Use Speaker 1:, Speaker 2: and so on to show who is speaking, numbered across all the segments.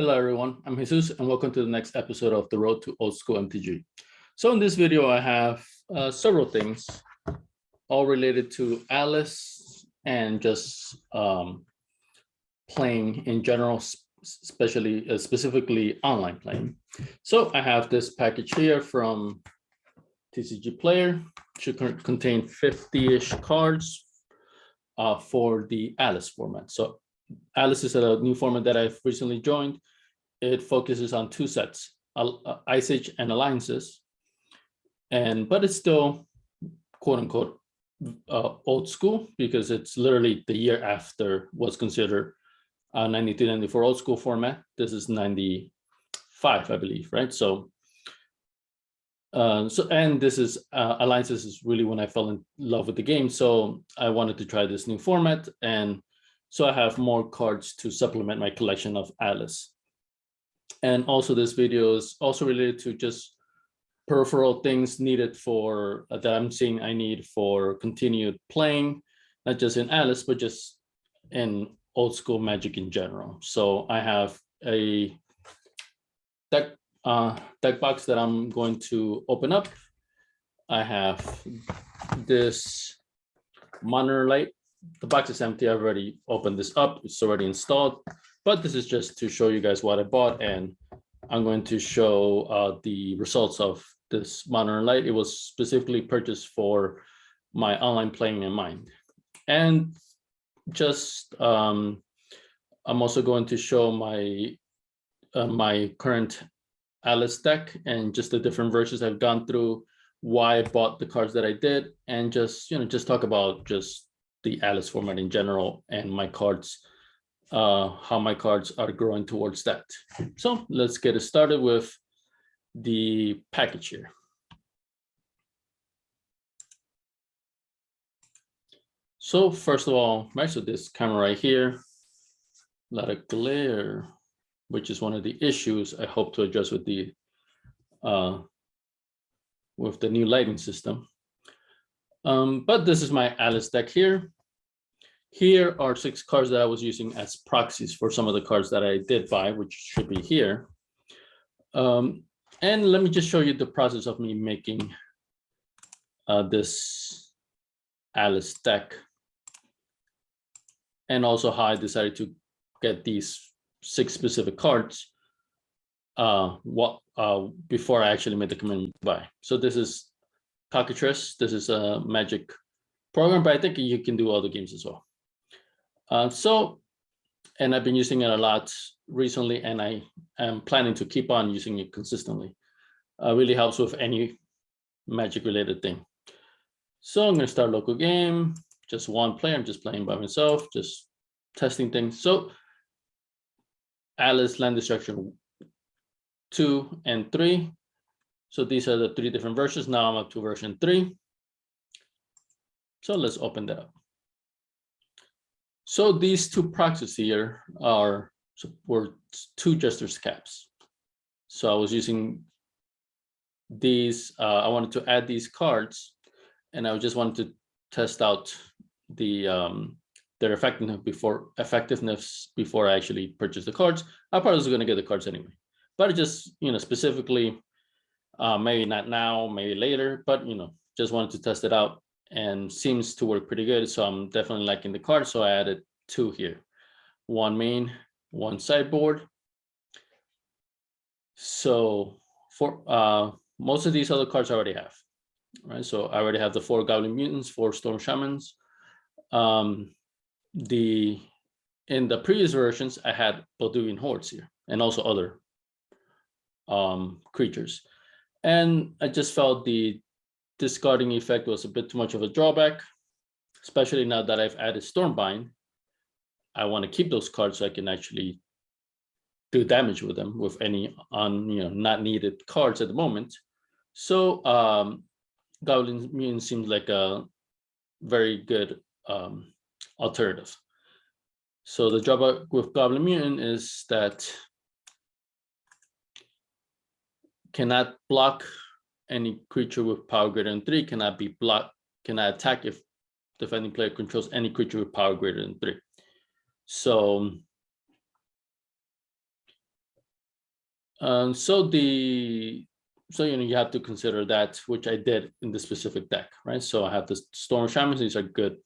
Speaker 1: Hello everyone, I'm Jesus and welcome to the next episode of the Road to Old School MTG. So in this video I have several things all related to Alice and just playing in general, specifically online playing. So I have this package here from TCG Player, should contain 50-ish cards for the Alice format. So Alice is a new format that I've recently joined. It focuses on two sets, Ice Age and Alliances, but it's still quote unquote old school because it's literally the year after what's considered 92-94 old school format. This is 95, I believe, right? And this is Alliances is really when I fell in love with the game. So I wanted to try this new format, and so I have more cards to supplement my collection of Alice. And also this video is also related to just peripheral things needed for that I'm seeing I need for continued playing, not just in Alice, but just in old school Magic in general. So I have a deck box that I'm going to open up. I have this monitor light. The box is empty. I've already opened this up. It's already installed, but this is just to show you guys what I bought, and I'm going to show the results of this monitor light. It was specifically purchased for my online playing in mind. And just I'm also going to show my my current Alice deck and just the different versions I've gone through, why I bought the cards that I did, and just talk about just the Alice format in general and my cards, how my cards are growing towards that. So let's get it started with the package here. So first of all, right, so this camera right here, a lot of glare, which is one of the issues I hope to address with the new lighting system. But this is my Alice deck here. Here are 6 cards that I was using as proxies for some of the cards that I did buy, which should be here. And let me just show you the process of me making this Alice deck, and also how I decided to get these 6 specific cards before I actually made the commitment to buy. So this is Cockatrice. This is a Magic program, but I think you can do other games as well. And I've been using it a lot recently, and I am planning to keep on using it consistently. Really helps with any Magic related thing. So I'm going to start local game, just one player. I'm just playing by myself, just testing things. So Alice Land Destruction 2 and 3. So these are the 3 different versions. Now I'm up to version 3. So let's open that up. So these 2 proxies here were 2 Jester's Caps. So I was using these. I wanted to add these cards, and I just wanted to test out their effectiveness before I actually purchased the cards. I probably was going to get the cards anyway, but just specifically, maybe not now, maybe later, but just wanted to test it out, and seems to work pretty good. So I'm definitely liking the card. So I added 2 here, 1 main, 1 sideboard. So for most of these other cards I already have, right? So I already have the 4 Goblin Mutants, 4 Storm Shamans. In the previous versions, I had Bolduvian Hordes here, and also other creatures. And I just felt the discarding effect was a bit too much of a drawback, especially now that I've added Stormbind. I want to keep those cards so I can actually do damage with them with any not needed cards at the moment. So Goblin Mutant seems like a very good alternative. So the drawback with Goblin Mutant is that cannot block any creature with power greater than 3, cannot be blocked, cannot attack if defending player controls any creature with power greater than 3. So So you have to consider that, which I did in the specific deck, right? So I have the Storm Shamans. These are good,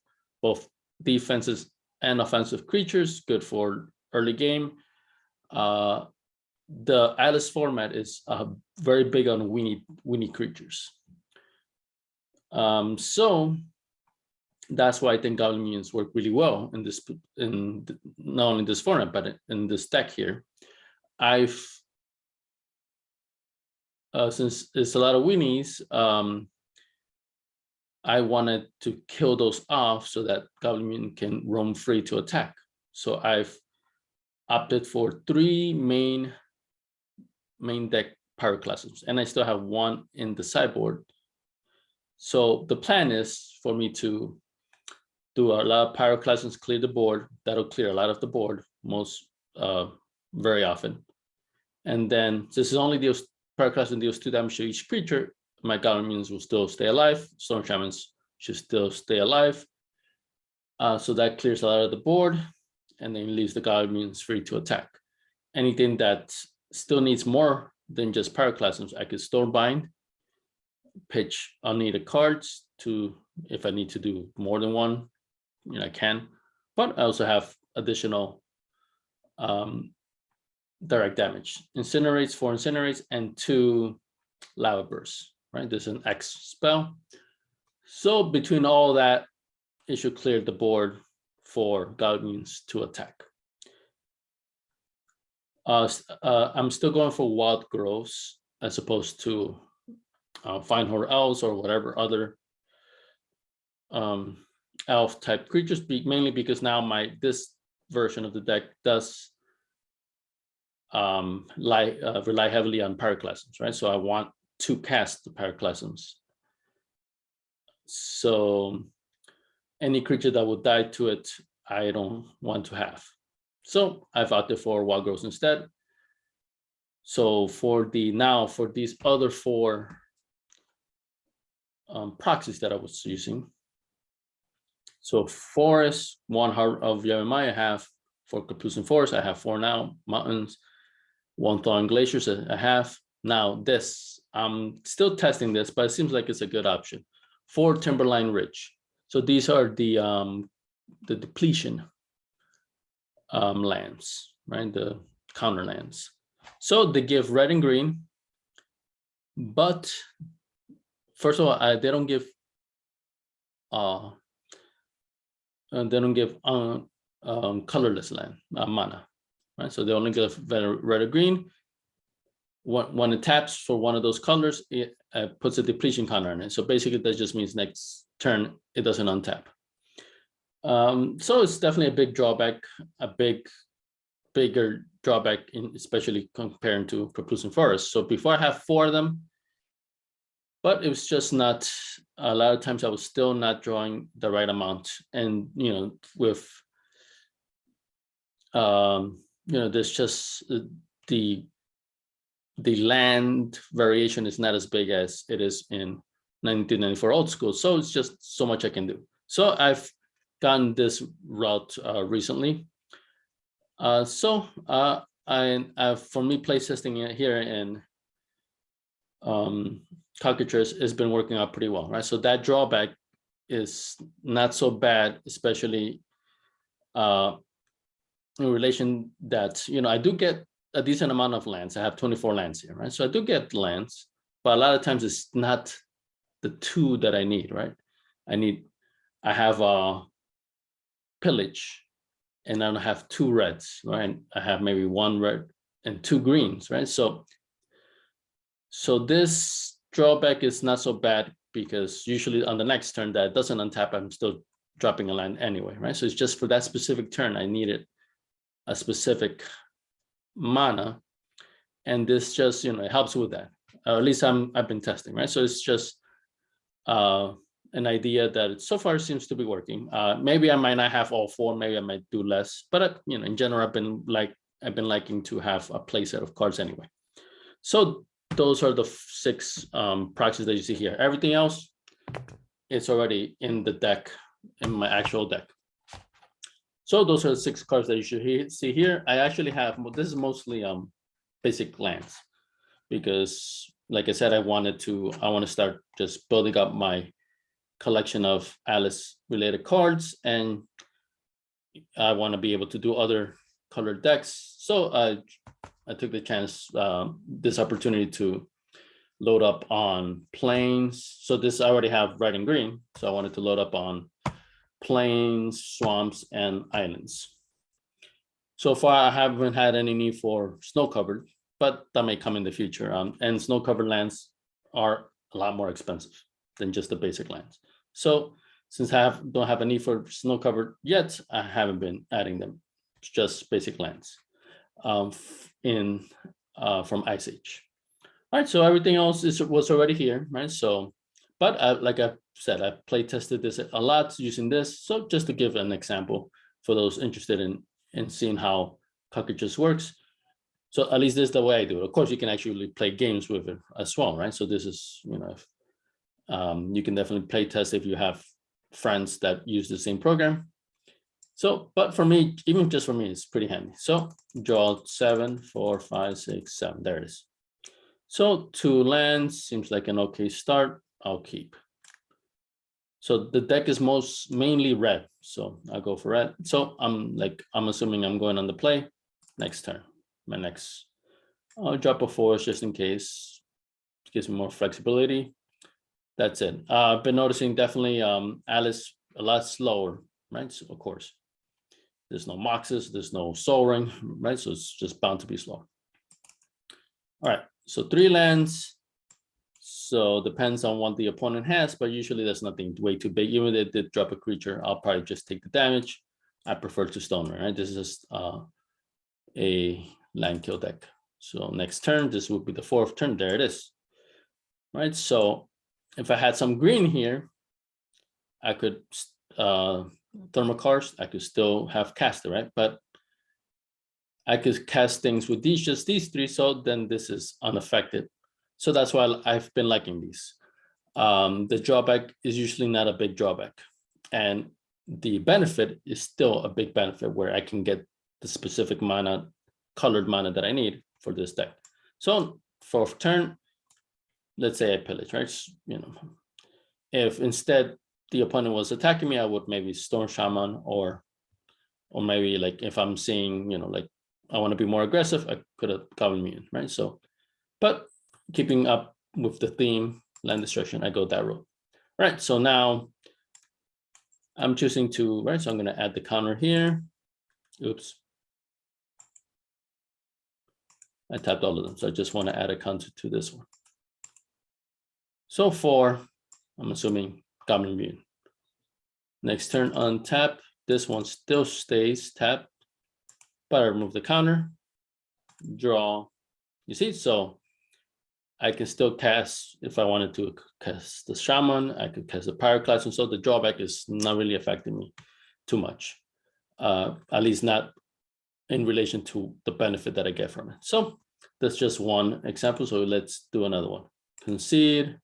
Speaker 1: both defenses and offensive creatures, good for early game. The Atlas format is very big on weenie creatures. So that's why I think Goblin Minions work really well in this, not only this format, but in this deck here. I've since it's a lot of weenies, I wanted to kill those off so that Goblin Minion can roam free to attack. So I've opted for 3 main deck pyroclasms, and I still have 1 in the sideboard. So the plan is for me to do a lot of pyroclasms, clear the board. That'll clear a lot of the board, very often. And then this is only deals pyroclasm deals 2 damage to each creature. My Goblin Minions will still stay alive. Storm Shamans should still stay alive. So that clears a lot of the board, and then leaves the Goblin Minions free to attack. Anything that still needs more than just pyroclasms, I could Stormbind, pitch unneeded cards to, if I need to do more than 1, I can. But I also have additional direct damage. Incinerates, 4 incinerates, and 2 lava bursts, right? There's an X spell. So between all that, it should clear the board for Goblin Minions to attack. I'm still going for Wild Growths as opposed to Fine Horde Elves or whatever other elf type creatures, mainly because now this version of the deck does rely heavily on pyroclasms, right? So I want to cast the pyroclasms. So any creature that would die to it, I don't want to have. So I've opted for Wild Growths instead. So for these other 4 proxies that I was using. So Forest, 1 Heart of Yavimaya, I have 4 Capucin Forest. I have 4 now. Mountains, 1 Thawing Glaciers, I have. Now this, I'm still testing this, but it seems like it's a good option. 4 Timberline Ridge. So these are the depletion lands, right? The counter lands. So they give red and green, but first of all, they don't give colorless land mana, right? So they only give red or green. When it taps for one of those colors, it puts a depletion counter on it. So basically, that just means next turn it doesn't untap. So it's definitely a big drawback, bigger drawback, especially comparing to Capucin Forest. So before I have 4 of them, but it was just not, a lot of times I was still not drawing the right amount. And, with, there's just the land variation is not as big as it is in 1994 old school. So it's just so much I can do. So I've gone this route recently. For me, playtesting here in Cockatrice has been working out pretty well, right? So that drawback is not so bad, especially in relation that, I do get a decent amount of lands. I have 24 lands here, right? So I do get lands, but a lot of times it's not the 2 that I need, right? I have Pillage, and then I have 2 reds, right? I have maybe 1 red and 2 greens, right? So this drawback is not so bad, because usually on the next turn that doesn't untap, I'm still dropping a land anyway, right? So it's just for that specific turn, I needed a specific mana, and this just, it helps with that. At least I've been testing, right? So it's just an idea that so far seems to be working. Maybe I might not have all 4, maybe I might do less, but in general, I've been liking to have a play set of cards anyway. So those are the 6 proxies that you see here. Everything else, it's already in the deck, in my actual deck. So those are the 6 cards that you should see here. I actually have, this is mostly basic lands, because like I said, I want to start just building up my collection of Alice related cards, and I want to be able to do other colored decks. So I took the chance, this opportunity to load up on plains. So this I already have red and green. So I wanted to load up on plains, swamps, and islands. So far, I haven't had any need for snow covered, but that may come in the future. And snow covered lands are a lot more expensive than just the basic lands. So since I don't have a need for snow covered yet, I haven't been adding them. It's just basic lands from Ice Age. All right, so everything else was already here, right? So, but like I said, I play tested this a lot using this. So just to give an example for those interested in seeing how Cockatrice works. So at least this is the way I do it. Of course, you can actually play games with it as well, right? So this is, you can definitely play test if you have friends that use the same program. So, but for me, even just for me, it's pretty handy. So draw 7, 4, 5, 6, 7. There it is. So 2 lands seems like an okay start. I'll keep. So the deck is mainly red. So I'll go for red. So I'm assuming I'm going on the play next turn. I'll drop a force just in case. It gives me more flexibility. That's it. I've been noticing definitely Alice a lot slower, right? So of course, there's no Moxes, there's no Soul Ring, right? So it's just bound to be slow. All right, so 3 lands. So depends on what the opponent has, but usually there's nothing way too big. Even if they did drop a creature, I'll probably just take the damage. I prefer to stone, right? This is a landkill deck. So next turn, this would be the 4th turn. There it is. Right. So if I had some green here, I could thermokarst, I could still have cast it, right? But I could cast things with just these 3. So then this is unaffected. So that's why I've been liking these. The drawback is usually not a big drawback. And the benefit is still a big benefit where I can get the specific mana, colored mana that I need for this deck. So 4th turn, let's say I pillage, right? If instead the opponent was attacking me, I would maybe Storm Shaman or maybe like if I'm seeing, like I want to be more aggressive, I could have Goblin Mutant, right? So, but keeping up with the theme, land destruction, I go that route. Right, so now I'm choosing to, right, so I'm going to add the counter here. Oops. I tapped all of them, so I just want to add a counter to this one. So 4, I'm assuming Goblin Mutant. Next turn, untap. This one still stays tapped, but I remove the counter, draw. You see, so I can still cast, if I wanted to cast the Shaman, I could cast the Pyroclast, and so the drawback is not really affecting me too much, at least not in relation to the benefit that I get from it. So that's just one example. So let's do another one. Concede.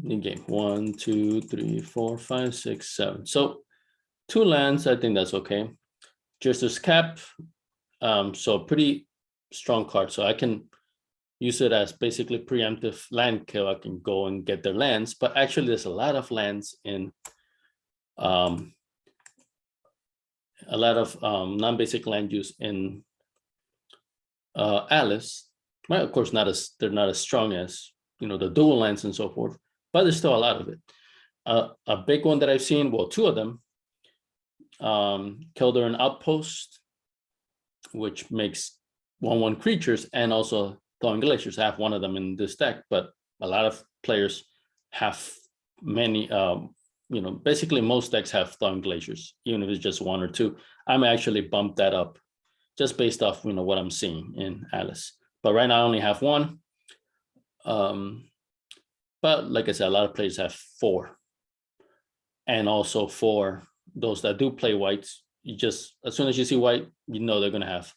Speaker 1: New game. 1, 2, 3, 4, 5, 6, 7. So 2 lands, I think that's okay. Jester's Cap. So pretty strong card. So I can use it as basically preemptive land kill. I can go and get their lands, but actually there's a lot of lands in a lot of non-basic land use in Alice. Well, of course, they're not as strong as the dual lands and so forth, but there's still a lot of it. A big one that I've seen, well, 2 of them, Keldar Outpost, which makes 1/1 creatures, and also Thawing Glaciers. I have one of them in this deck, but a lot of players have many, basically most decks have Thawing Glaciers, even if it's just 1 or 2. I'm actually bumped that up just based off, what I'm seeing in Alice. But right now I only have 1. But like I said, a lot of players have 4. And also for those that do play whites, you just, as soon as you see white, they're going to have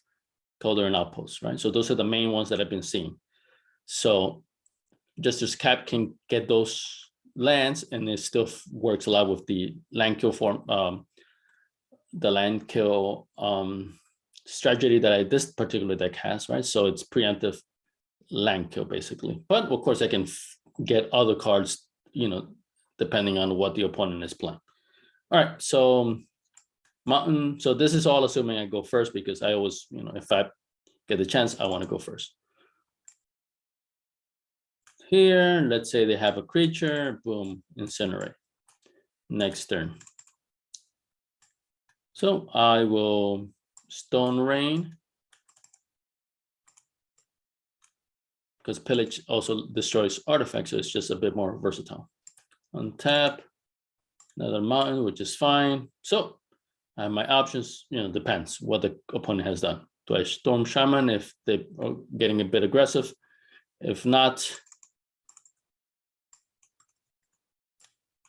Speaker 1: Keldar and Outpost, right? So those are the main ones that I've been seeing. So Jester's Cap can get those lands, and it still works a lot with the land kill form, the land kill strategy that this particular deck has, right? So it's preemptive land kill basically. But of course I can get other cards, depending on what the opponent is playing. All right, so mountain. So this is all assuming I go first because I always, if I get the chance, I want to go first. Here, let's say they have a creature, boom, incinerate. Next turn. So I will Stone Rain, because pillage also destroys artifacts, so it's just a bit more versatile. Untap, another mountain, which is fine. So my options, depends what the opponent has done. Do I Storm Shaman if they are getting a bit aggressive? If not,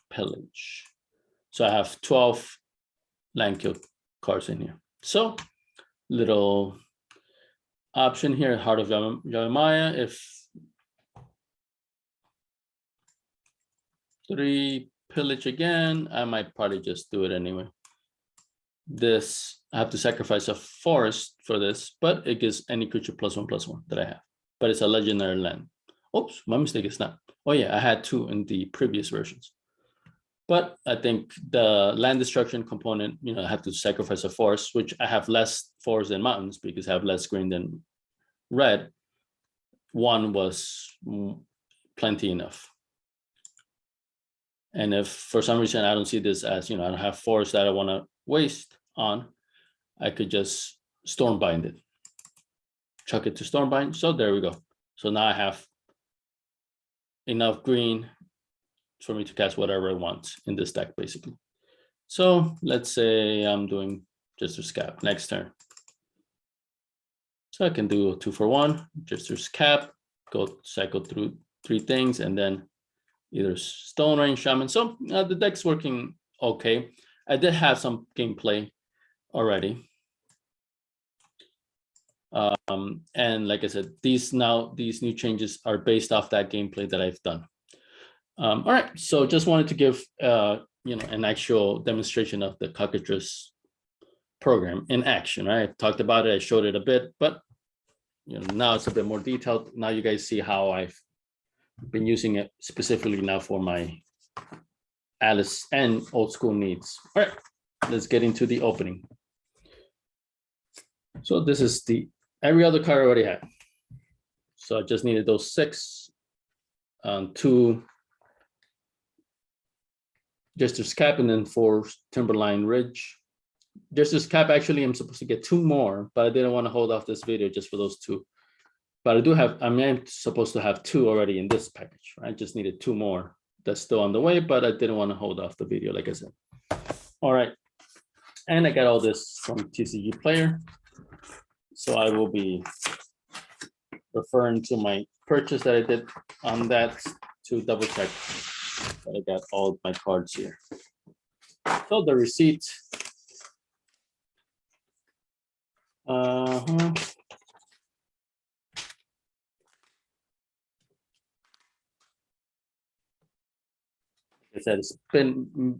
Speaker 1: pillage. So I have 12 landkill cards in here. So little option here, Heart of Jeremiah. If 3 pillage again, I might probably just do it anyway. This, I have to sacrifice a forest for this, but it gives any creature +1/+1 that I have. But it's a legendary land. Oops, my mistake is not. Oh yeah, I had 2 in the previous versions. But I think the land destruction component, I have to sacrifice a forest, which I have less forest than mountains because I have less green than red. 1 was plenty enough. And if for some reason I don't see this as, I don't have forest that I want to waste on, I could just Stormbind it. Chuck it to Stormbind. So there we go. So now I have enough green for me to cast whatever I want in this deck, basically. So let's say I'm doing Jester's Cap next turn. So I can do a 2-for-1, Jester's Cap, go cycle through 3 things, and then either Stone Rain, Shaman. So the deck's working okay. I did have some gameplay already. And like I said, these new changes are based off that gameplay that I've done. All right, so just wanted to give an actual demonstration of the Cockatrice program in action. Right? I talked about it, I showed it a bit, but now it's a bit more detailed. Now you guys see how I've been using it specifically now for my Alice and old school needs. All right, let's get into the opening. So this is every other card I already had. So I just needed those 6, 2 Jester's Cap, and then 4 Timberline Ridge. Jester's Cap, actually, I'm supposed to get 2 more, but I didn't want to hold off this video just for those 2. But I do have, I'm supposed to have 2 already in this package. Right? I just needed 2 more. That's still on the way, but I didn't want to hold off the video, like I said. All right. And I got all this from TCG Player. So I will be referring to my purchase that I did on that to double check that I got all my cards here. So the receipt. I said it's been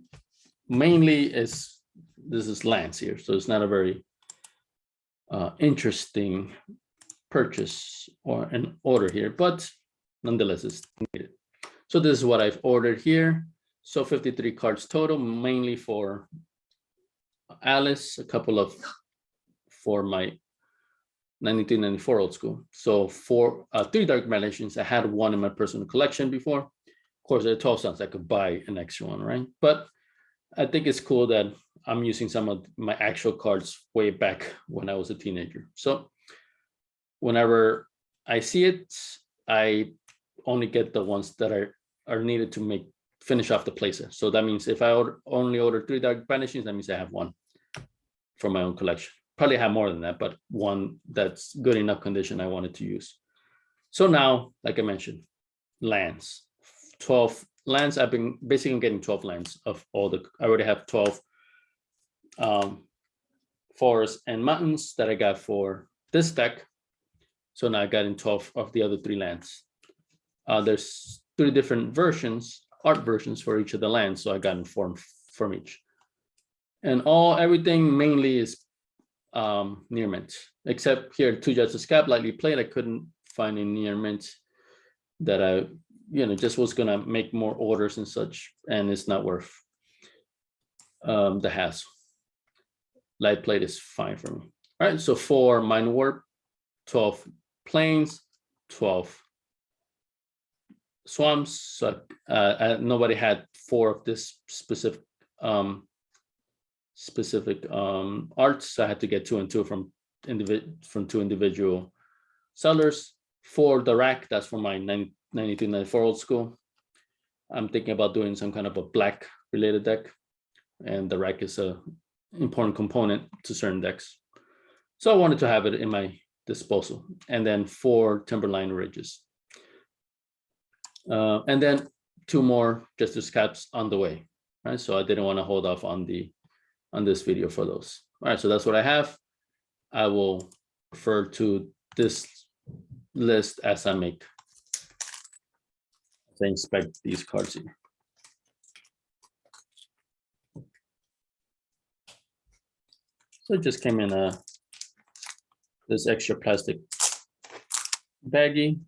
Speaker 1: mainly this is lands here, so it's not a very interesting purchase or an order here, but nonetheless it's needed. So this is what I've ordered here. So 53 cards total, mainly for Alice, a couple of for my 92-94 old school. So for 3 Dark Dimensions, I had 1 in my personal collection before. Of course, at 12 cents, I could buy an extra one, right? But I think it's cool that I'm using some of my actual cards way back when I was a teenager. So whenever I see it, I only get the ones that are needed to finish off the playset. So that means if I only order 3 Dark Banishings, that means I have 1 for my own collection. Probably have more than that, but 1 that's good enough condition I wanted to use. So now, like I mentioned, lands. 12 lands. I've been basically getting 12 lands of all I already have 12 forests and mountains that I got for this deck. So now I got in 12 of the other 3 lands. There's 3 different versions, art versions for each of the lands. So I got informed from each. And everything mainly is near mint, except here 2 Jets of Scab, lightly played. I couldn't find any near mint that I, just was gonna make more orders and such, and it's not worth the hassle. Light plate is fine for me. All right, so 4 Mind Warp, 12 planes, 12 swamps. So nobody had 4 of this specific arts, so I had to get 2 and 2 from 2 individual sellers. For the rack, that's for my 92, 94 old school. I'm thinking about doing some kind of a black related deck, and the rack is a important component to certain decks, so I wanted to have it in my disposal. And then 4 Timberline Ridges, and then 2 more Justice Caps on the way, right? So I didn't want to hold off on this video for those. All right, so that's what I have. I will refer to this list as I inspect these cards here. So it just came in this extra plastic baggie.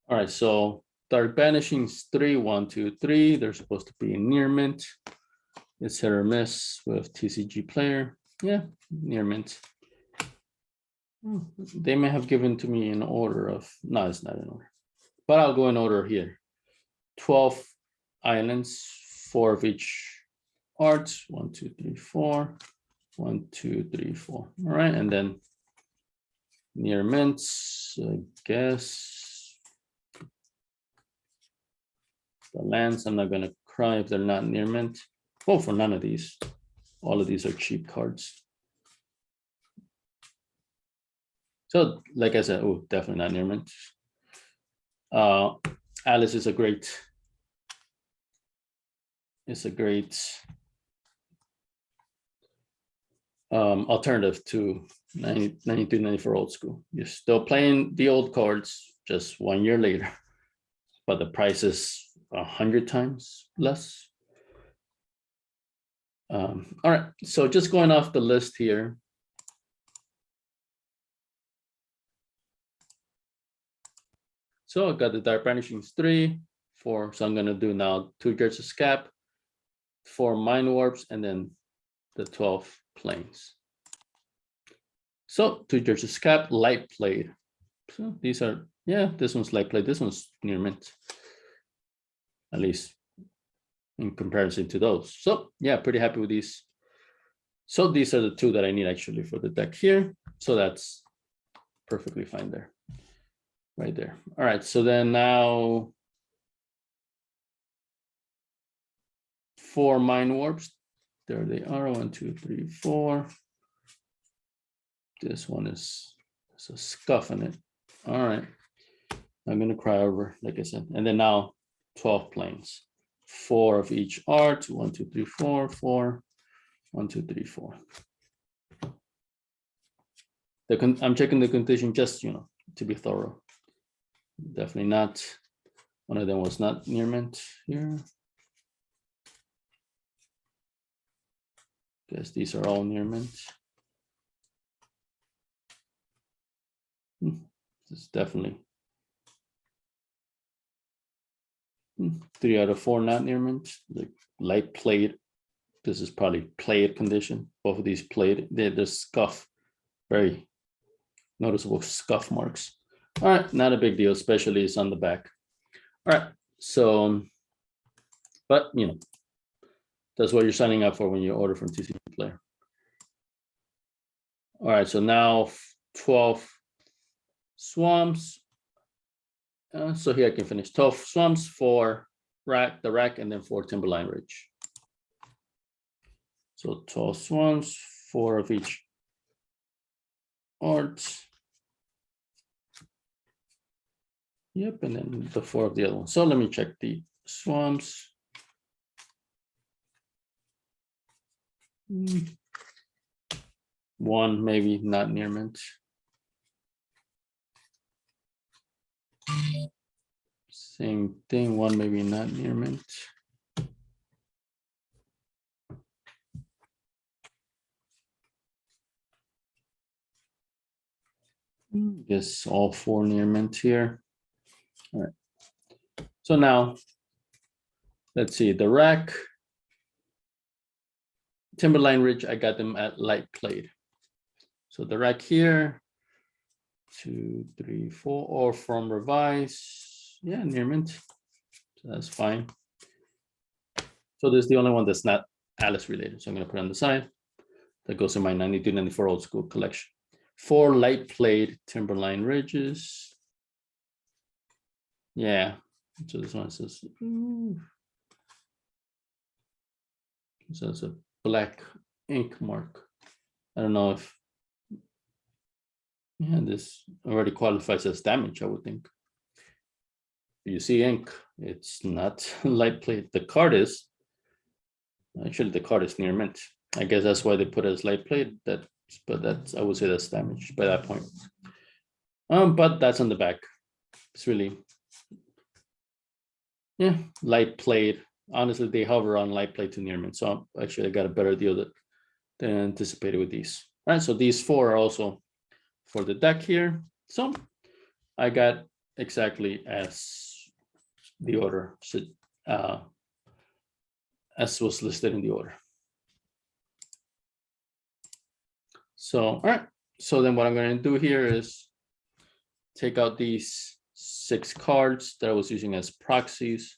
Speaker 1: All right, so Dark Banishing's 3, 1, 2, 3. They're supposed to be in near mint. It's hit or miss with TCG player. Yeah, near mint. They may have given to me in order of, no, it's not in order, but I'll go in order here. 12 islands, 4 of each art. 1, 2, 3, 4. 1, 2, 3, 4. All right, and then near mints, I guess. The lands, I'm not gonna cry if they're not near mint. Oh, for none of these. All of these are cheap cards. So, like I said, oh, definitely not near mint. Alice is a great alternative to 92, 94 old school. You're still playing the old cards just 1 year later, but the price is 100 times less. All right, so just going off the list here. So I got the Dark Banishings 3, 4. So I'm gonna do now 2 Jets of Scab, 4 Mind Warps, and then the 12 planes. So 2 Jets of Scab, light played. So these are, yeah, this one's light played, this one's near mint, at least in comparison to those. So yeah, pretty happy with these. So these are the 2 that I need actually for the deck here. So that's perfectly fine there, right there. All right, so then now 4 Mind Warps. There they are, 1, 2, 3, 4. This one is a scuff in it. All right, I'm gonna cry over, like I said. And then now 12 planes, 4 of each art. 1, 2, 3, 4, 4. 1, 2, 3, 4. I'm checking the condition just, to be thorough. Definitely not. One of them was not near mint here. Guess these are all near mint. It's definitely 3 out of 4 not near mint. Like light played. This is probably played condition. Both of these played. There's scuff, very noticeable scuff marks. All right, not a big deal, especially it's on the back. All right, so, but that's what you're signing up for when you order from TCG Player. All right, so now 12 swamps. So here I can finish 12 swamps for the rack, and then 4 Timberline Ridge. So 12 swamps, 4 of each art. Yep, and then the 4 of the other one. So let me check the swamps. One maybe not near mint. Same thing, one maybe not near mint. Guess all 4 near mint here. All right. So now, let's see, the rack, Timberline Ridge, I got them at light played. So the rack here, 2, 3, 4, or from revise, yeah, near mint. So that's fine. So this is the only one that's not Alice related. So I'm gonna put it on the side. That goes in my 92, 94 old school collection. 4 light played Timberline Ridges. Yeah, so this one says, so it's a black ink mark. I don't know if, yeah, this already qualifies as damage, I would think. You see ink, it's not light played. The card is, actually the card is near mint. I guess that's why they put it as light played. But that's, I would say that's damage by that point. But that's on the back. It's really, yeah, light played. Honestly, they hover on light played to near mint. So actually I got a better deal than anticipated with these. All right, so these 4 are also for the deck here. So I got exactly as the order, as was listed in the order. So, all right. So then what I'm going to do here is take out these 6 cards that I was using as proxies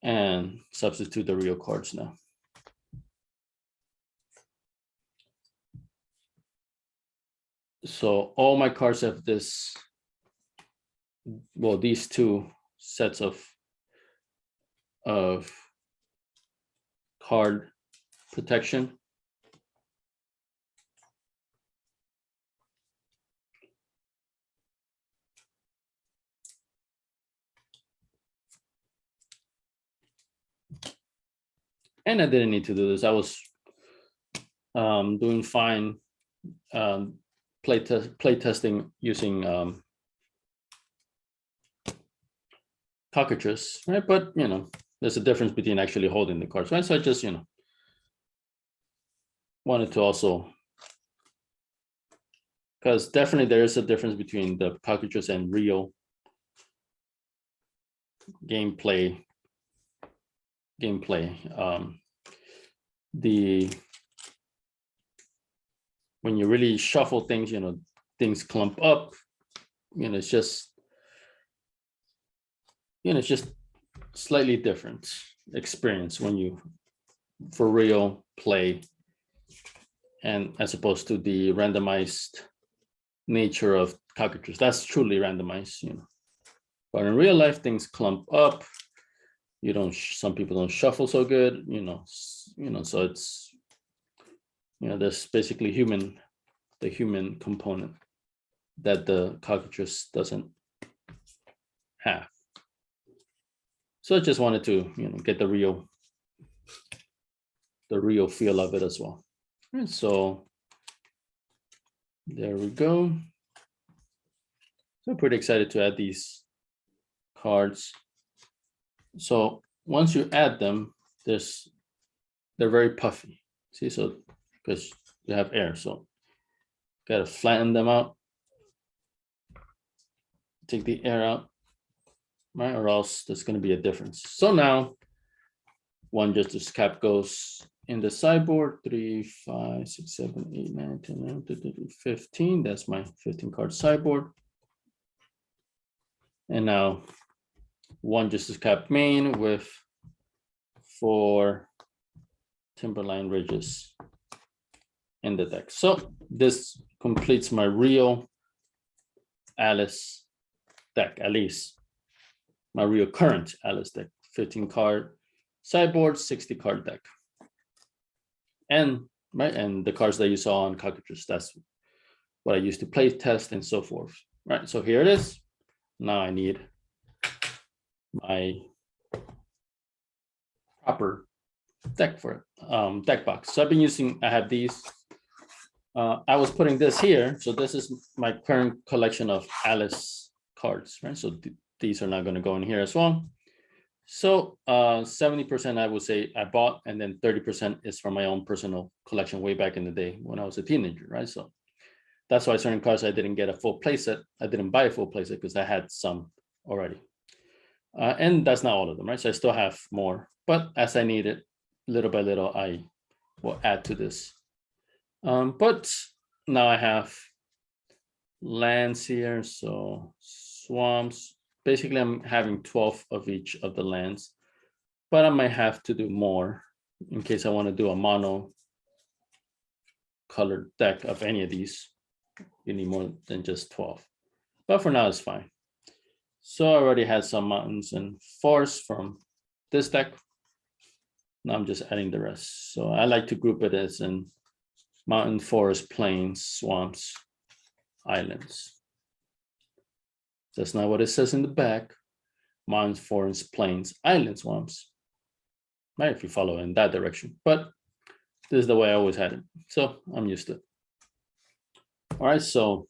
Speaker 1: and substitute the real cards now. So all my cards have this, well, these 2 sets of card protection. And I didn't need to do this. I was doing fine play testing using Cockatrice, right? But you know, there's a difference between actually holding the cards, right? So I just, you know, wanted to also, because definitely there is a difference between the Cockatrice and real gameplay. When you really shuffle things, you know, things clump up. You know, it's just, you know, it's just slightly different experience when you for real play, and as opposed to the randomized nature of Cockatrice. That's truly randomized, you know. But in real life, things clump up. You don't. Some people don't shuffle so good, you know. So it's, you know, there's basically the human component that the Cockatrice doesn't have. So I just wanted to, you know, get the real feel of it as well. And so there we go. So I'm pretty excited to add these cards. So once you add them, they're very puffy. See, so because you have air, so gotta flatten them out. Take the air out, right? Or else there's gonna be a difference. So now one justice cap goes in the sideboard. 3, 5, 6, 7, 8, 9, 10, 11, 15. That's my 15 card sideboard. And now one justice cap main with 4 Timberline Ridges in the deck. So this completes my real Alice deck, at least my real current Alice deck. 15 card sideboard, 60 card deck. And right, and the cards that you saw on Cockatrice, that's what I used to play test and so forth. Right, so here it is. Now I need my proper deck for it, deck box. So I've been using, I have these. I was putting this here. So this is my current collection of Alice cards, right? So these are not going to go in here as well. So 70% I would say I bought, and then 30% is from my own personal collection way back in the day when I was a teenager, right? So That's why certain cards I didn't get a full playset. I didn't buy a full playset because I had some already. And that's not all of them, right? So I still have more, but as I need it, little by little, I will add to this. But now I have lands here, so swamps. Basically, I'm having 12 of each of the lands, but I might have to do more in case I want to do a mono colored deck of any of these. You need more than just 12, but for now it's fine. So I already had some mountains and forests from this deck. Now I'm just adding the rest. So I like to group it as in mountain, forest, plains, swamps, islands. That's not what it says in the back. Mountains, forests, plains, islands, swamps. Right, if you follow in that direction. But this is the way I always had it. So I'm used to it. All right, so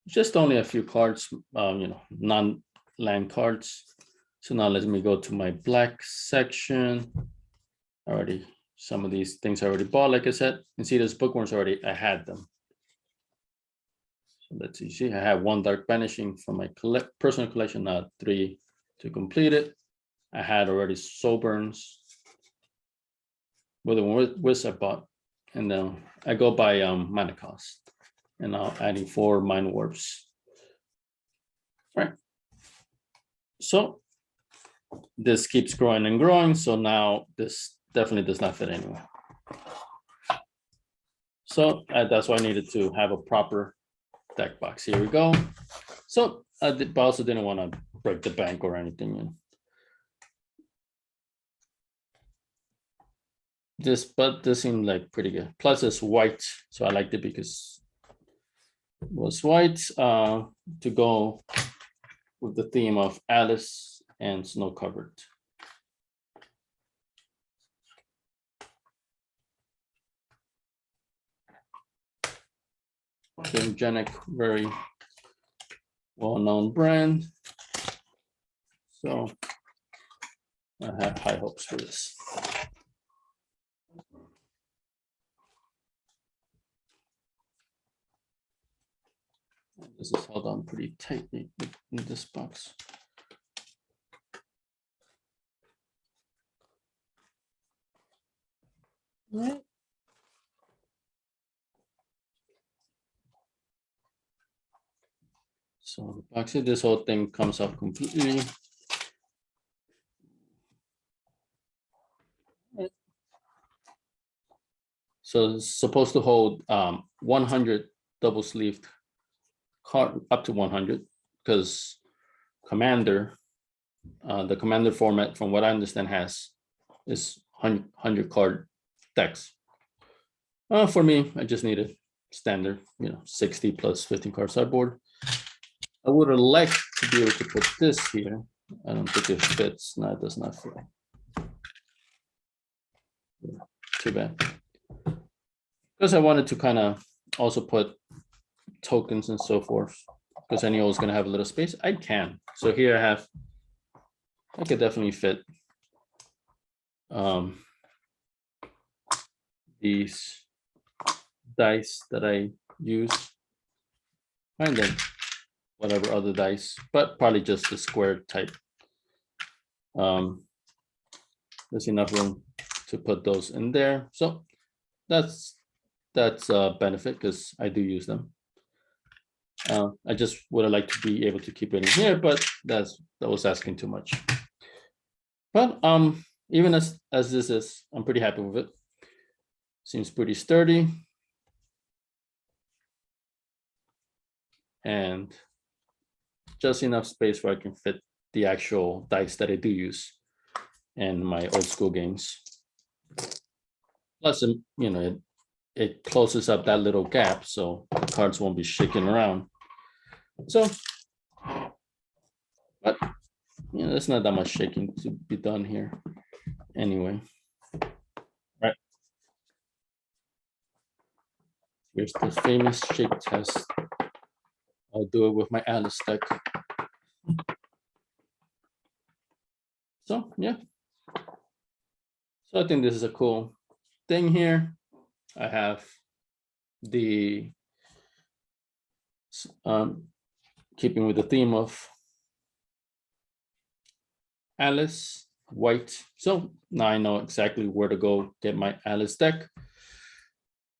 Speaker 1: just only a few cards, non-land cards. So now let me go to my black section. Already, some of these things I already bought, like I said. You see those bookworms already, I had them. So let's see, I have 1 dark banishing from my personal collection, now 3 to complete it. I had already soul burns with the whiz I bought. And then I go by mana cost. And now adding 4 mind warps. Right. So this keeps growing and growing. So now this definitely does not fit anywhere. So that's why I needed to have a proper deck box. Here we go. So but also didn't want to break the bank or anything. But this seemed like pretty good. Plus it's white, so I liked it because it was white to go with the theme of Alice and snow covered. Gamegenic, very well-known brand. So I have high hopes for this. This is held on pretty tightly in this box. All right. So the box, this whole thing comes up completely. So it's supposed to hold 100 double sleeved card, up to 100, because Commander, the Commander format, from what I understand, is 100 card decks. For me, I just need a standard, 60 plus 15 card sideboard. I would have liked to be able to put this here. I don't think it fits. No, it does not fit. Too bad. Because I wanted to kind of also put tokens and so forth, because I knew I was going to have a little space. I can. So here I could definitely fit these dice that I use, and then whatever other dice, but probably just the square type. There's enough room to put those in there. So that's a benefit because I do use them. I just would have liked to be able to keep it in here, but that was asking too much. But even as this is, I'm pretty happy with it. Seems pretty sturdy. And just enough space where I can fit the actual dice that I do use in my old school games. Plus, it closes up that little gap, so the cards won't be shaking around. So, but there's not that much shaking to be done here anyway. Right. Here's the famous shake test. I'll do it with my Alice deck. So yeah. So I think this is a cool thing here. I have the keeping with the theme of Alice white. So now I know exactly where to go get my Alice deck.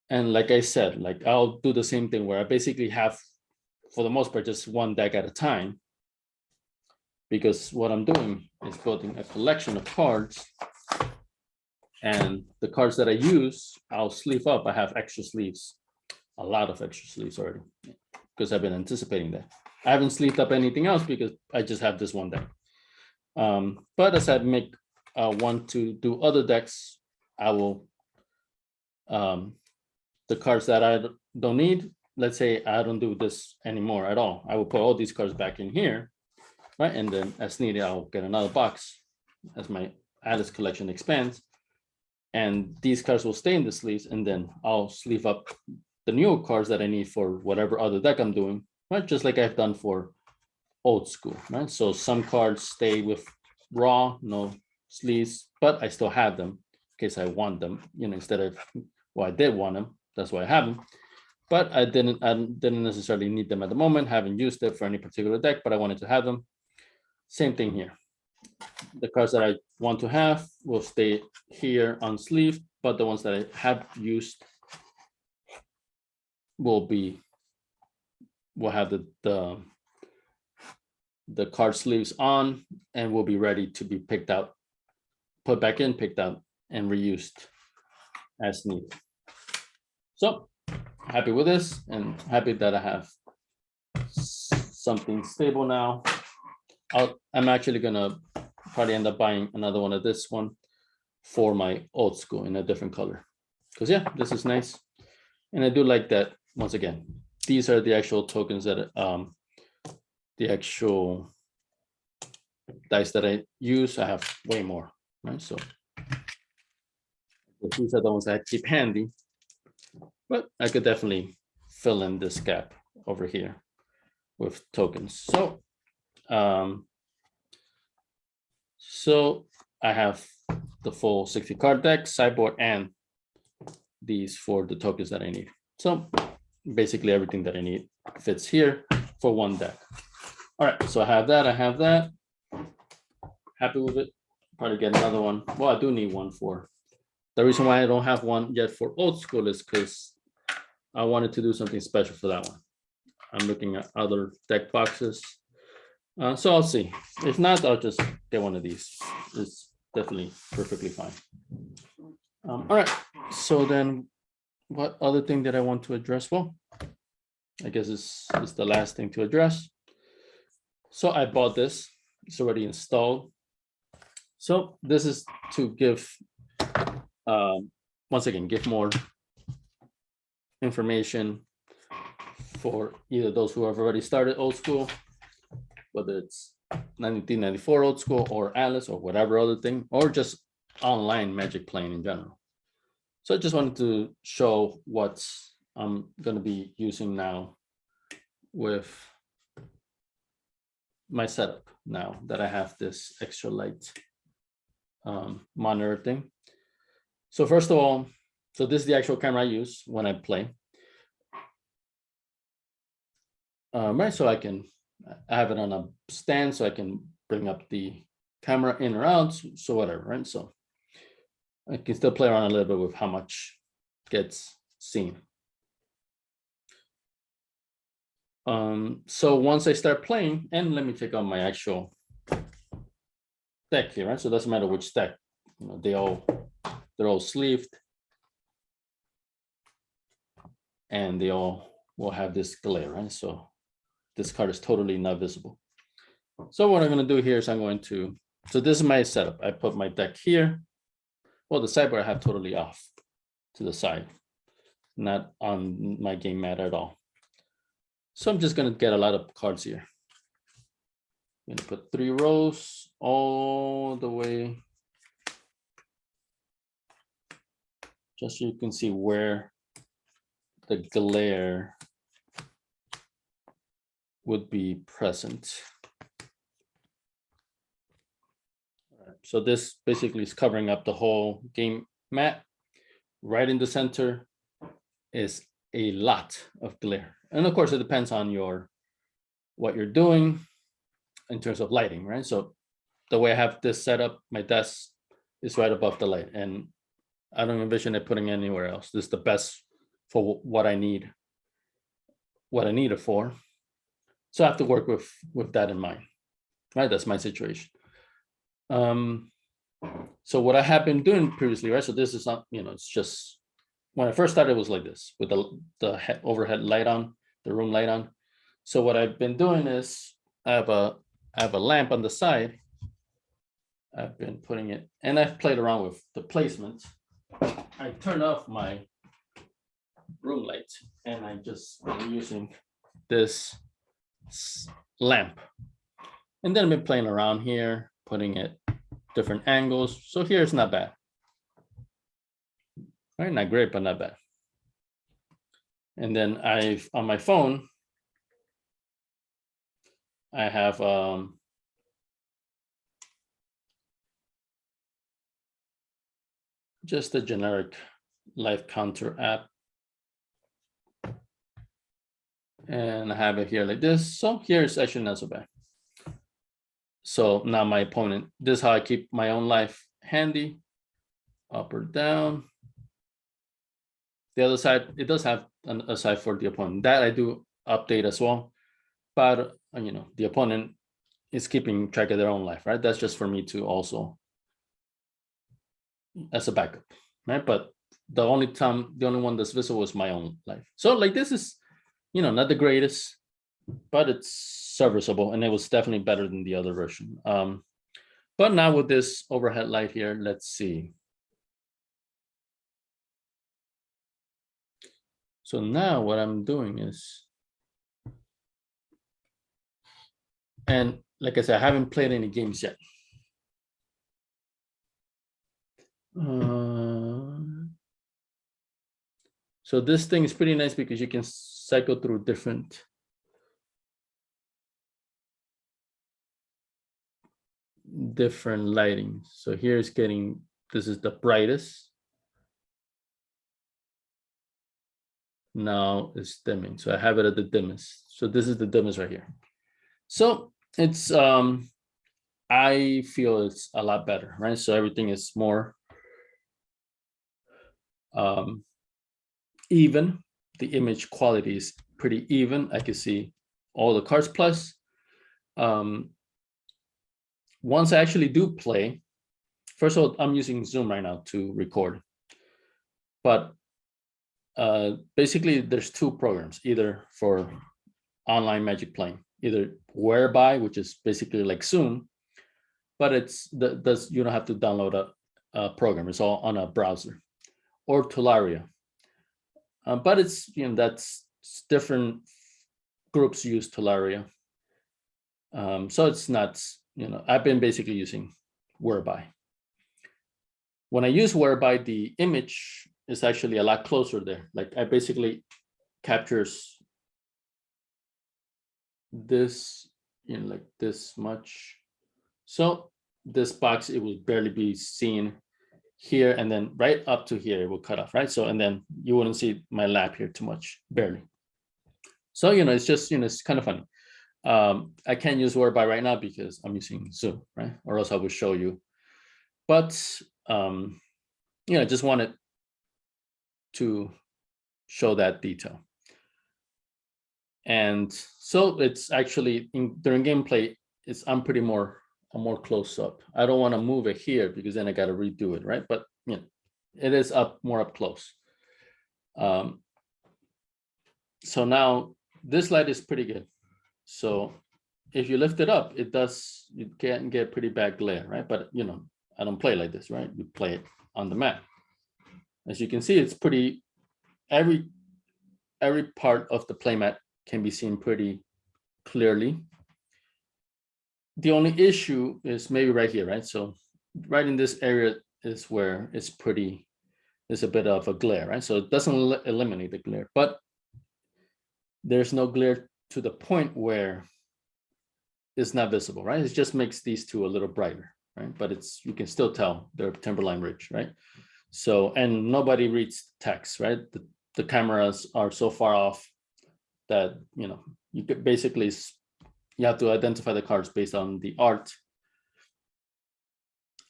Speaker 1: And like I said, like I'll do the same thing where I basically have, for the most part, just one deck at a time. Because what I'm doing is building a collection of cards. And the cards that I use, I'll sleeve up. I have extra sleeves, a lot of extra sleeves already, because I've been anticipating that. I haven't sleeved up anything else because I just have this one deck. But as I want to do other decks, I will, the cards that I don't need, let's say I don't do this anymore at all. I will put all these cards back in here, right? And then as needed, I'll get another box as my Alice collection expands. And these cards will stay in the sleeves, and then I'll sleeve up the new cards that I need for whatever other deck I'm doing, right? Just like I've done for old school, right? So some cards stay with raw, no sleeves, but I still have them in case I want them, instead of, well, I did want them, that's why I have them. But I didn't necessarily need them at the moment, haven't used it for any particular deck, but I wanted to have them. Same thing here. The cards that I want to have will stay here unsleeved, but the ones that I have used will have the card sleeves on and will be ready to be picked out, put back in, picked out, and reused as needed. So happy with this and happy that I have something stable now. I'm actually gonna probably end up buying another one of this one for my old school in a different color. Because yeah, this is nice. And I do like that, once again, these are the actual tokens that the actual dice that I use. I have way more, right? So these are the ones I keep handy, but I could definitely fill in this gap over here with tokens. So I have the full 60 card deck, sideboard, and these for the tokens that I need. So basically everything that I need fits here for one deck. All right, so I have that. Happy with it. Probably get another one. Well, I do need one for. The reason why I don't have one yet for old school is because I wanted to do something special for that one. I'm looking at other deck boxes. So I'll see. If not, I'll just get one of these. It's definitely perfectly fine. All right. So then what other thing that I want to address? Well, I guess this is the last thing to address. So I bought this. It's already installed. So this is to give, once again, give more information for either those who have already started old school, whether it's 1994 old school or Alice or whatever other thing, or just online Magic playing in general. So I just wanted to show what I'm going to be using now with my setup now that I have this extra light monitor thing. So first of all, so this is the actual camera I use when I play. Right, so I have it on a stand so I can bring up the camera in or out, so whatever, right? So I can still play around a little bit with how much gets seen. So once I start playing, and let me take on my actual deck here, right? So it doesn't matter which deck, they're all sleeved, and they all will have this glare, right? So this card is totally not visible. So what I'm going to do here is so this is my setup. I put my deck here. Well, the sideboard I have totally off to the side, not on my game mat at all. So I'm just going to get a lot of cards here. I'm going to put 3 rows all the way, just so you can see where the glare would be present. So this basically is covering up the whole game mat right in the center. is a lot of glare. And of course, it depends on what you're doing in terms of lighting, right? So the way I have this set up, my desk is right above the light, and I don't envision it putting anywhere else. This is the best for what I need it for. So I have to work with that in mind, right? That's my situation. So what I have been doing previously, right? So this is not, it's just when I first started, it was like this with the overhead light on, the room light on. So what I've been doing is I have a lamp on the side. I've been putting it, and I've played around with the placement. I turn off my room light, and I'm using this lamp. And then I've been playing around here, putting it different angles. So here it's not bad. Right, not great, but not bad. And then on my phone, I have just a generic live counter app. And I have it here like this. So here it's actually not so bad. So now my opponent, this is how I keep my own life handy, up or down. The other side, it does have a side for the opponent. That I do update as well. But, the opponent is keeping track of their own life, right? That's just for me to also, as a backup, right? But the only one that's visible is my own life. So like this is, not the greatest, but it's serviceable, and it was definitely better than the other version. But now with this overhead light here, let's see. So now what I'm doing is, and like I said, I haven't played any games yet. So this thing is pretty nice because you can cycle through different lighting. So here's this is the brightest. Now it's dimming. So I have it at the dimmest. So this is the dimmest right here. So it's, I feel it's a lot better, right? So everything is more even. The image quality is pretty even. I can see all the cards. Plus, once I actually do play, first of all, I'm using Zoom right now to record. But basically, there's two programs, either for online Magic playing, either Whereby, which is basically like Zoom, but you don't have to download a program. It's all on a browser, or Tularia. But it's, that's different groups use Tularia. So it's not, I've been basically using Whereby. When I use Whereby, the image is actually a lot closer there. Like I basically captures this, like this much. So this box, it will barely be seen here, and then right up to here it will cut off, right? So, and then you wouldn't see my lap here too much, barely. So, it's just, it's kind of funny. I can't use Whereby right now because I'm using Zoom, right? Or else I would show you. But, I just wanted to show that detail. And so it's actually during gameplay, I'm more close up. I don't want to move it here because then I got to redo it, right? But it is more up close. So now this light is pretty good. So if you lift it up, you can get pretty bad glare, right? But I don't play like this, right? You play it on the mat. As you can see, it's pretty, every part of the playmat can be seen pretty clearly. The only issue is maybe right here, right? So right in this area is where it's a bit of a glare, right? So it doesn't eliminate the glare, but there's no glare to the point where it's not visible, right? It just makes these two a little brighter, right? But you can still tell they're Timberline Ridge, right? So, and nobody reads text, right? the cameras are so far off that, you know, you could basically, you have to identify the cards based on the art,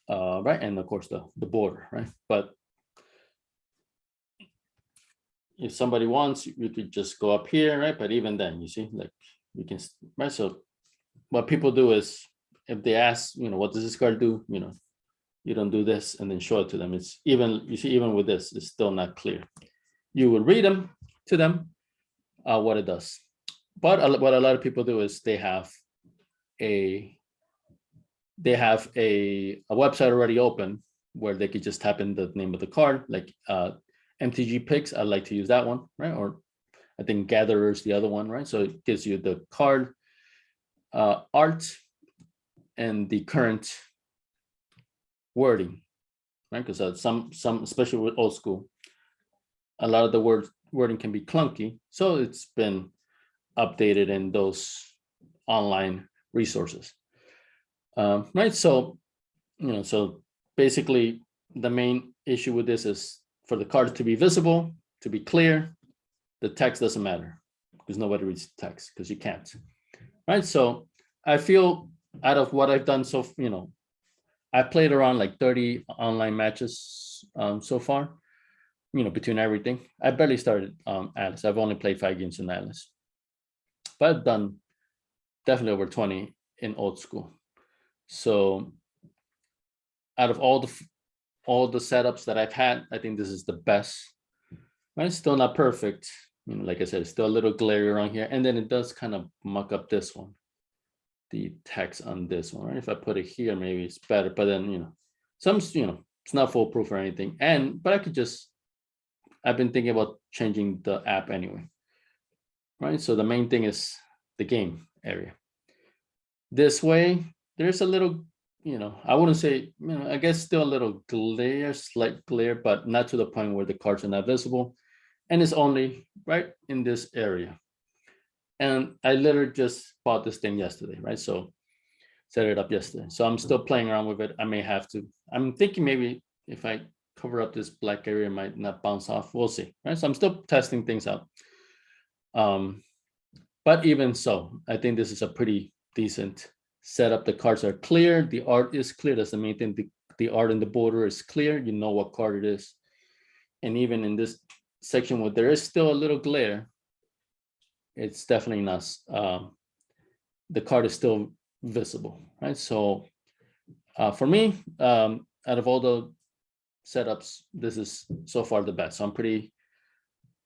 Speaker 1: right? And of course the border, right? But if somebody wants, you could just go up here, right? But even then, you see, like you can, right? So what people do is, if they ask, you know, what does this card do? You know, you don't do this and then show it to them. It's even, you see, even with this, it's still not clear. You would read them to them, what it does. But what a lot of people do is they have a website already open where they could just type in the name of the card, like MTG Picks. I like to use that one, right? Or I think Gatherer's the other one, right? So it gives you the card art and the current wording, right? Because some, especially with old school, a lot of the wording can be clunky. So it's been updated in those online resources, right? So, you know, so basically the main issue with this is for the cards to be visible, to be clear. The text doesn't matter because nobody reads the text because you can't, right? So I feel out of what I've done, so, you know, I played around like 30 online matches so far, you know, between everything. I barely started Atlas. I've only played 5 games in Atlas, but I've done definitely over 20 in old school. So out of all the setups that I've had, I think this is the best. Right? It's still not perfect. You know, like I said, it's still a little glary around here. And then it does kind of muck up this one, the text on this one, right? If I put it here, maybe it's better. But then, you know, it's not foolproof or anything. But I could just, I've been thinking about changing the app anyway, right? So the main thing is the game area. This way, there's a little, you know, I wouldn't say, you know, I guess still a little glare, slight glare, but not to the point where the cards are not visible. And it's only right in this area. And I literally just bought this thing yesterday, right? So set it up yesterday. So I'm still playing around with it. I may have to, I'm thinking maybe if I cover up this black area, it might not bounce off. We'll see, right? So I'm still testing things out. But even so, I think this is a pretty decent setup. The cards are clear. The art is clear. That's the main thing. The art in the border is clear. You know what card it is. And even in this section where there is still a little glare, it's definitely not, the card is still visible, right? So for me, out of all the setups, this is so far the best. So I'm pretty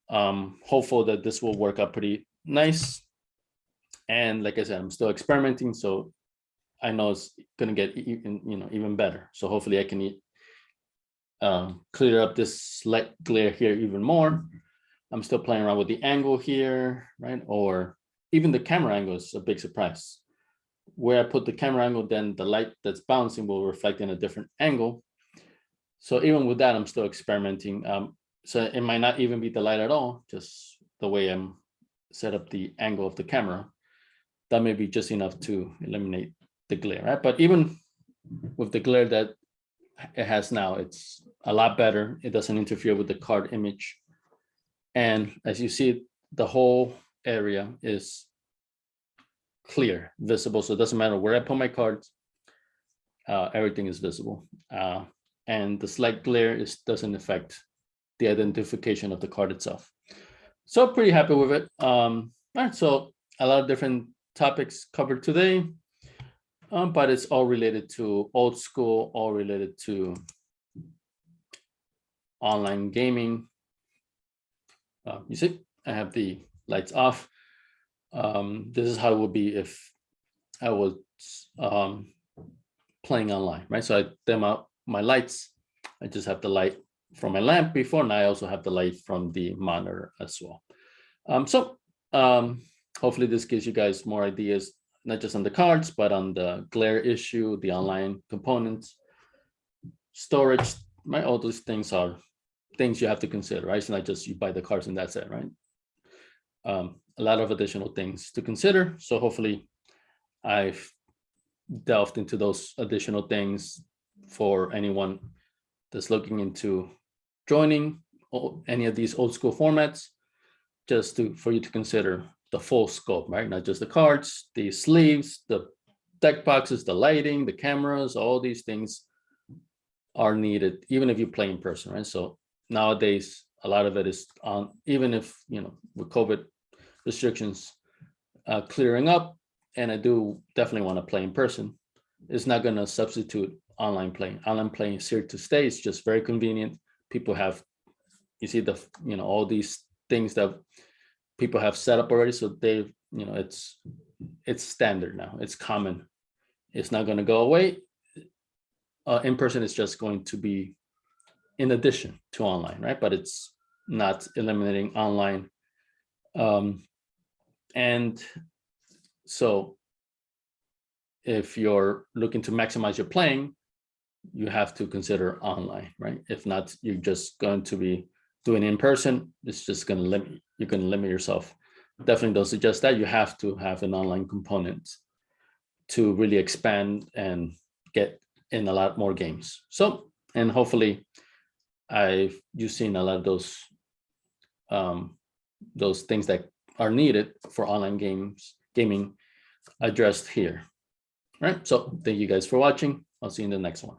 Speaker 1: hopeful that this will work out pretty nice. And like I said, I'm still experimenting, so I know it's gonna get even better. So hopefully I can clear up this slight glare here even more. I'm still playing around with the angle here, right? Or even the camera angle is a big surprise. Where I put the camera angle, then the light that's bouncing will reflect in a different angle. So even with that, I'm still experimenting. So it might not even be the light at all, just the way I'm set up the angle of the camera. That may be just enough to eliminate the glare, right? But even with the glare that it has now, it's a lot better. It doesn't interfere with the card image. And as you see, the whole area is clear, visible. So it doesn't matter where I put my cards, everything is visible. And the slight glare doesn't affect the identification of the card itself. So pretty happy with it. All right, so a lot of different topics covered today, but it's all related to old school, all related to online gaming. You see, I have the lights off. This is how it would be if I was playing online, right? So I dim out my lights. I just have the light from my lamp before, and I also have the light from the monitor as well. Hopefully this gives you guys more ideas, not just on the cards, but on the glare issue, the online components, storage, right? All those things are things you have to consider, right? It's not just you buy the cards and that's it, right? A lot of additional things to consider. So hopefully I've delved into those additional things for anyone that's looking into joining any of these old school formats, just for you to consider the full scope, right? Not just the cards, the sleeves, the deck boxes, the lighting, the cameras, all these things are needed, even if you play in person, right? So nowadays, a lot of it is on, even if, with COVID restrictions clearing up, and I do definitely want to play in person, it's not going to substitute online playing. Online playing is here to stay. It's just very convenient. People have, you see all these things that people have set up already. So they've, it's standard now. It's common. It's not going to go away. In person is just going to be in addition to online, right? But it's not eliminating online. And so if you're looking to maximize your playing, you have to consider online, right? If not, you're just going to be doing in person. It's just going to limit, you're going to limit yourself. Definitely don't suggest that. You have to have an online component to really expand and get in a lot more games. So, and hopefully you've seen a lot of those things that are needed for online gaming addressed here. All right, so thank you guys for watching. I'll see you in the next one.